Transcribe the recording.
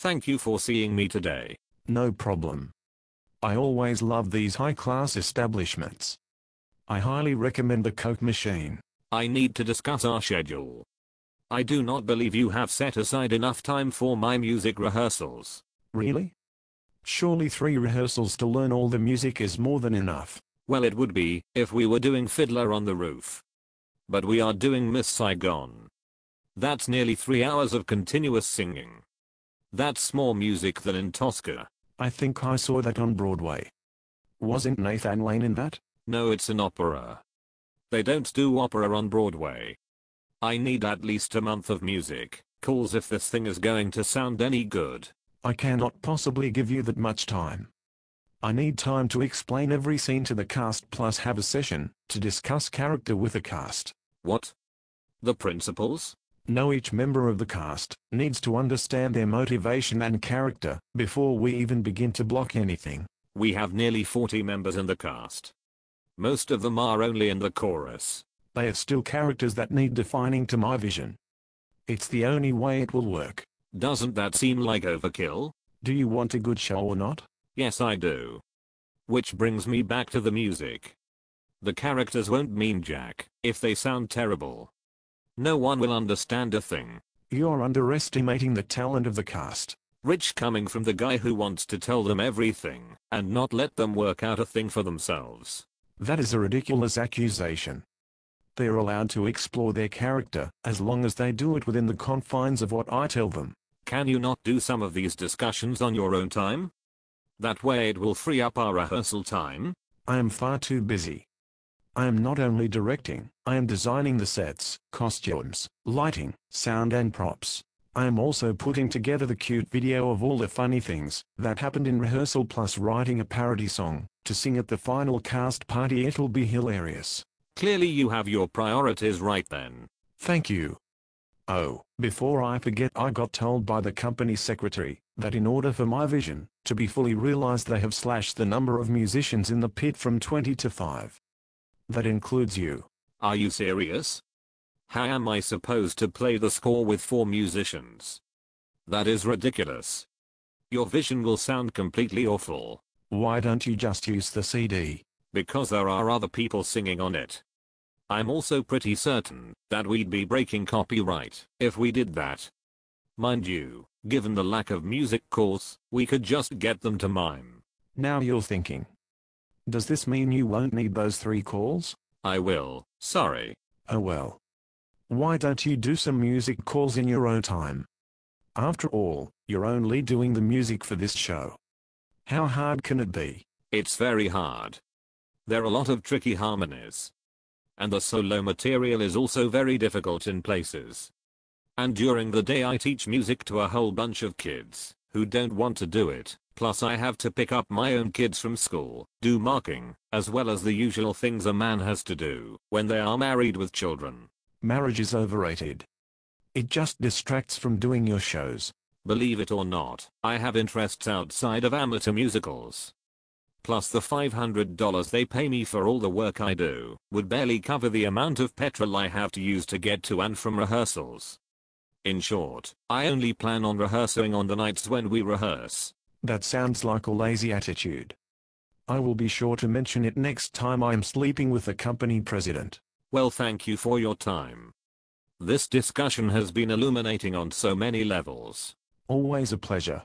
Thank you for seeing me today. No problem. I always love these high-class establishments. I highly recommend the Coke machine. I need to discuss our schedule. I do not believe you have set aside enough time for my music rehearsals. Really? Surely 3 rehearsals to learn all the music is more than enough. Well, it would be, if we were doing Fiddler on the Roof. But we are doing Miss Saigon. That's nearly 3 hours of continuous singing. That's more music than in Tosca. I think I saw that on Broadway. Wasn't Nathan Lane in that? No, it's an opera. They don't do opera on Broadway. I need at least a month of music calls if this thing is going to sound any good. I cannot possibly give you that much time. I need time to explain every scene to the cast plus have a session to discuss character with the cast. What? The principals? No, each member of the cast needs to understand their motivation and character before we even begin to block anything. We have nearly 40 members in the cast. Most of them are only in the chorus. They are still characters that need defining to my vision. It's the only way it will work. Doesn't that seem like overkill? Do you want a good show or not? Yes, I do. Which brings me back to the music. The characters won't mean jack if they sound terrible. No one will understand a thing. You're underestimating the talent of the cast. Rich coming from the guy who wants to tell them everything and not let them work out a thing for themselves. That is a ridiculous accusation. They are allowed to explore their character as long as they do it within the confines of what I tell them. Can you not do some of these discussions on your own time? That way it will free up our rehearsal time. I am far too busy. I am not only directing, I am designing the sets, costumes, lighting, sound and props. I am also putting together the cute video of all the funny things that happened in rehearsal plus writing a parody song to sing at the final cast party. It'll be hilarious. Clearly you have your priorities right then. Thank you. Oh, before I forget, I got told by the company secretary that in order for my vision to be fully realized they have slashed the number of musicians in the pit from 20 to 5. That includes you. Are you serious? How am I supposed to play the score with 4 musicians? That is ridiculous. Your vision will sound completely awful. Why don't you just use the CD? Because there are other people singing on it. I'm also pretty certain that we'd be breaking copyright if we did that. Mind you, given the lack of music calls, we could just get them to mime. Now you're thinking. Does this mean you won't need those 3 calls? I will, sorry. Oh well. Why don't you do some music calls in your own time? After all, you're only doing the music for this show. How hard can it be? It's very hard. There are a lot of tricky harmonies. And the solo material is also very difficult in places. And during the day I teach music to a whole bunch of kids who don't want to do it, plus I have to pick up my own kids from school, do marking, as well as the usual things a man has to do when they are married with children. Marriage is overrated. It just distracts from doing your shows. Believe it or not, I have interests outside of amateur musicals. Plus the $500 they pay me for all the work I do would barely cover the amount of petrol I have to use to get to and from rehearsals. In short, I only plan on rehearsing on the nights when we rehearse. That sounds like a lazy attitude. I will be sure to mention it next time I am sleeping with the company president. Well, thank you for your time. This discussion has been illuminating on so many levels. Always a pleasure.